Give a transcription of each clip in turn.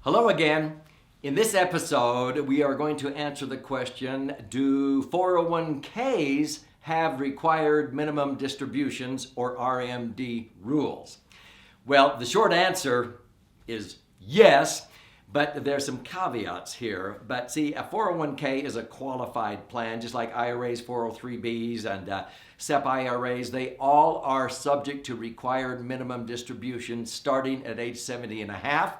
Hello again. In this episode, we are going to answer the question, do 401ks have required minimum distributions or RMD rules? Well, the short answer is yes, but there's some caveats here. But see, a 401k is a qualified plan, just like IRAs, 403bs, and SEP IRAs. They all are subject to required minimum distribution starting at age 70 and a half.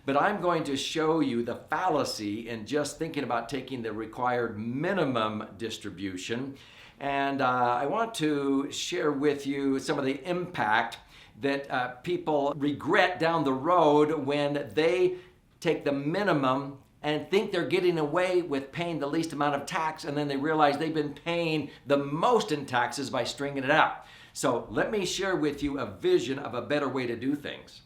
But I'm going to show you the fallacy in just thinking about taking the required minimum distribution. And I want to share with you some of the impact that people regret down the road when they take the minimum and think they're getting away with paying the least amount of tax, and then they realize they've been paying the most in taxes by stringing it out. So let me share with you a vision of a better way to do things.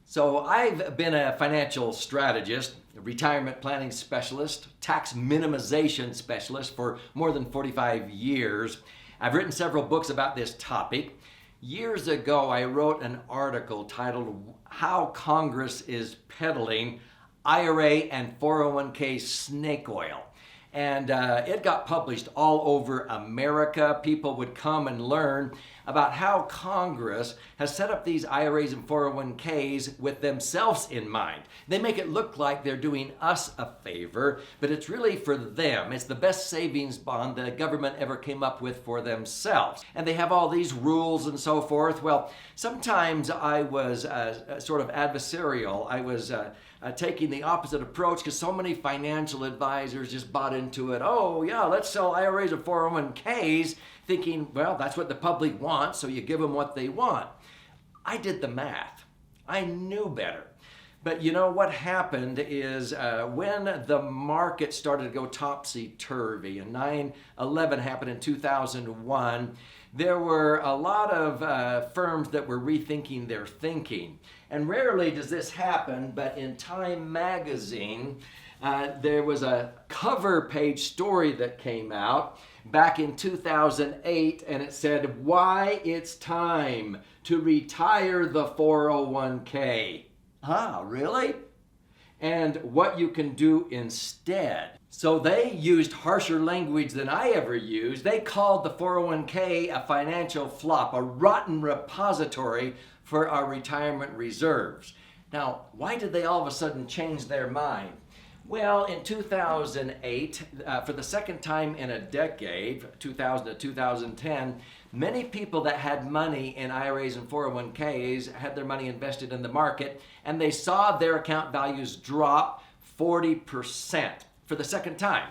So I've been a financial strategist, a retirement planning specialist, tax minimization specialist for more than 45 years. I've written several books about this topic. Years ago, I wrote an article titled How Congress is Peddling IRA and 401k Snake Oil. And it got published all over America. People would come and learn about how Congress has set up these IRAs and 401ks with themselves in mind. They make it look like they're doing us a favor, but it's really for them. It's the best savings bond the government ever came up with for themselves. And they have all these rules and so forth. Well, sometimes I was sort of adversarial. I was taking the opposite approach because so many financial advisors just bought into it. Oh yeah, let's sell IRAs and 401ks, thinking, well, that's what the public wants, so you give them what they want. I did the math. I knew better. But you know what happened is when the market started to go topsy-turvy, and 9/11 happened in 2001, there were a lot of firms that were rethinking their thinking. And rarely does this happen, but in Time magazine, there was a cover page story that came out back in 2008, and it said, why it's time to retire the 401k. Huh, really? And what you can do instead. So they used harsher language than I ever used. They called the 401k a financial flop, a rotten repository for our retirement reserves. Now, why did they all of a sudden change their mind? Well, in 2008, for the second time in a decade, 2000 to 2010, many people that had money in IRAs and 401ks had their money invested in the market, and they saw their account values drop 40% for the second time.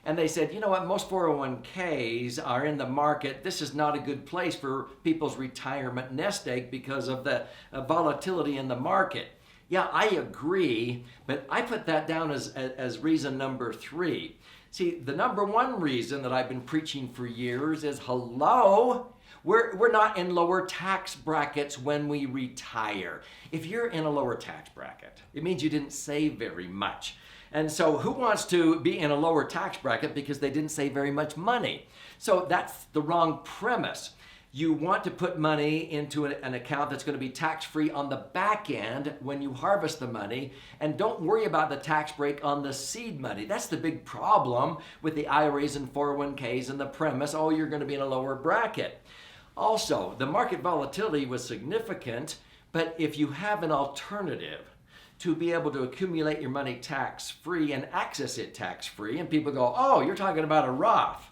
And they said, you know what, most 401ks are in the market. This is not a good place for people's retirement nest egg because of the volatility in the market. Yeah, I agree, but I put that down as reason number 3. See, the number one reason that I've been preaching for years is, hello, we're not in lower tax brackets when we retire. If you're in a lower tax bracket, it means you didn't save very much. And so who wants to be in a lower tax bracket because they didn't save very much money? So that's the wrong premise. You want to put money into an account that's going to be tax-free on the back end when you harvest the money, and don't worry about the tax break on the seed money. That's the big problem with the IRAs and 401ks and the premise, oh, you're going to be in a lower bracket. Also, the market volatility was significant, but if you have an alternative to be able to accumulate your money tax-free and access it tax-free, and people go, oh, you're talking about a Roth.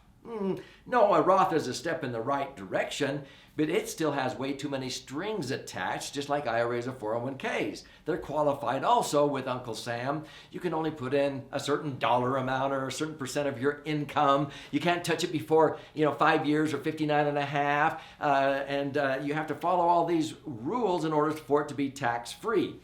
No, a Roth is a step in the right direction, but it still has way too many strings attached, just like IRAs or 401ks. They're qualified also with Uncle Sam. You can only put in a certain dollar amount or a certain percent of your income. You can't touch it before 5 years or 59 and a half, and you have to follow all these rules in order for it to be tax-free.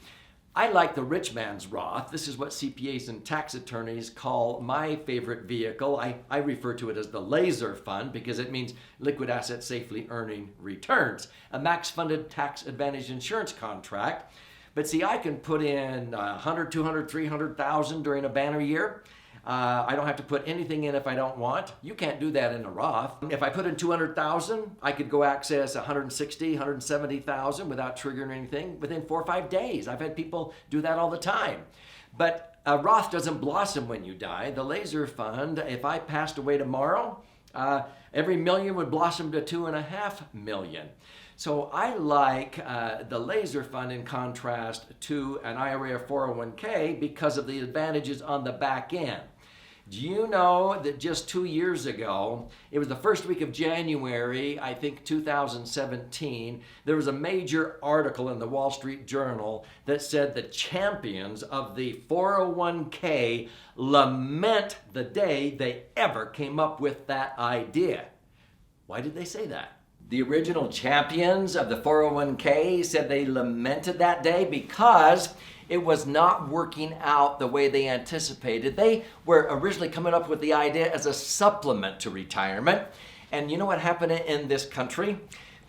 I like the rich man's Roth. This is what CPAs and tax attorneys call my favorite vehicle. I refer to it as the laser fund because it means liquid assets safely earning returns. A max funded tax advantage insurance contract. But see, I can put in 100, 200, 300,000 during a banner year. I don't have to put anything in if I don't want. You can't do that in a Roth. If I put in 200,000, I could go access 160, 170,000 without triggering anything within 4 or 5 days. I've had people do that all the time. But a Roth doesn't blossom when you die. The laser fund, if I passed away tomorrow, every million would blossom to 2.5 million. So I like the laser fund in contrast to an IRA or 401k because of the advantages on the back end. Do you know that just 2 years ago, it was the first week of January, I think 2017, there was a major article in the Wall Street Journal that said the champions of the 401k lament the day they ever came up with that idea. Why did they say that? The original champions of the 401k said they lamented that day because it was not working out the way they anticipated. They were originally coming up with the idea as a supplement to retirement. And you know what happened in this country?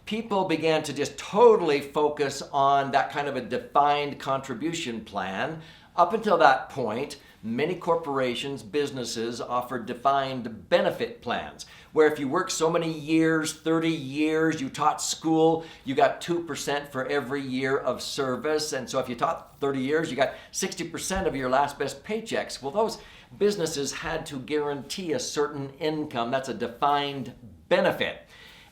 People began to just totally focus on that kind of a defined contribution plan. Up until that point, many corporations, businesses offered defined benefit plans, where if you worked so many years, 30 years, you taught school, you got 2% for every year of service. And so if you taught 30 years, you got 60% of your last best paychecks. Well, those businesses had to guarantee a certain income. That's a defined benefit.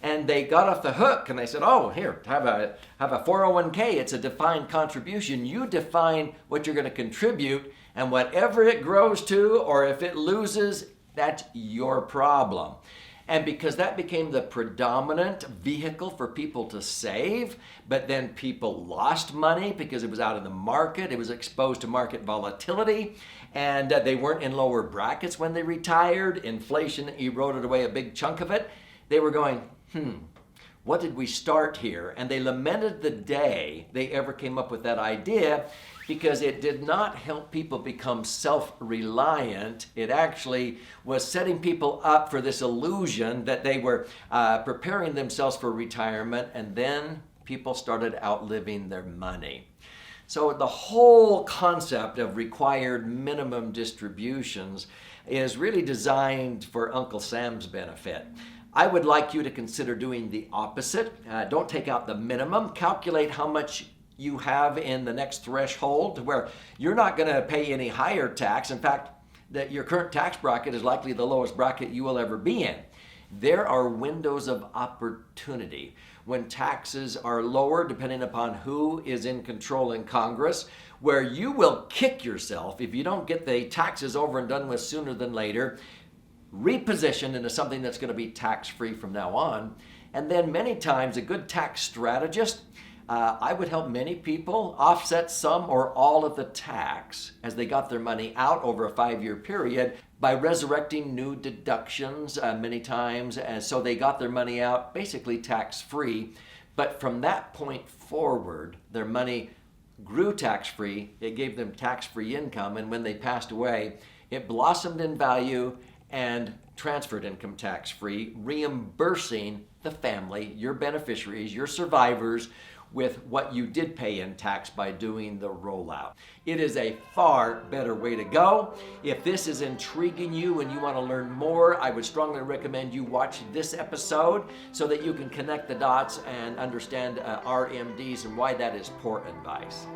And they got off the hook and they said, oh, here, have a 401k. It's a defined contribution. You define what you're going to contribute, and whatever it grows to, or if it loses, that's your problem. And because that became the predominant vehicle for people to save, but then people lost money because it was out in the market, it was exposed to market volatility, and they weren't in lower brackets when they retired. Inflation eroded away a big chunk of it. They were going, what did we start here? And they lamented the day they ever came up with that idea, because it did not help people become self-reliant. It actually was setting people up for this illusion that they were preparing themselves for retirement, and then people started outliving their money. So the whole concept of required minimum distributions is really designed for Uncle Sam's benefit. I would like you to consider doing the opposite. Don't take out the minimum. Calculate how much you have in the next threshold to where you're not going to pay any higher tax. In fact, that your current tax bracket is likely the lowest bracket you will ever be in. There are windows of opportunity when taxes are lower, depending upon who is in control in Congress, where you will kick yourself if you don't get the taxes over and done with sooner than later, repositioned into something that's going to be tax-free from now on. And then many times a good tax strategist, I would help many people offset some or all of the tax as they got their money out over a 5-year period by resurrecting new deductions many times, and so they got their money out basically tax-free. But from that point forward, their money grew tax-free. It gave them tax-free income, and when they passed away, it blossomed in value and transferred income tax-free, reimbursing the family, your beneficiaries, your survivors, with what you did pay in tax by doing the rollout. It is a far better way to go. If this is intriguing you and you want to learn more, I would strongly recommend you watch this episode so that you can connect the dots and understand RMDs and why that is poor advice.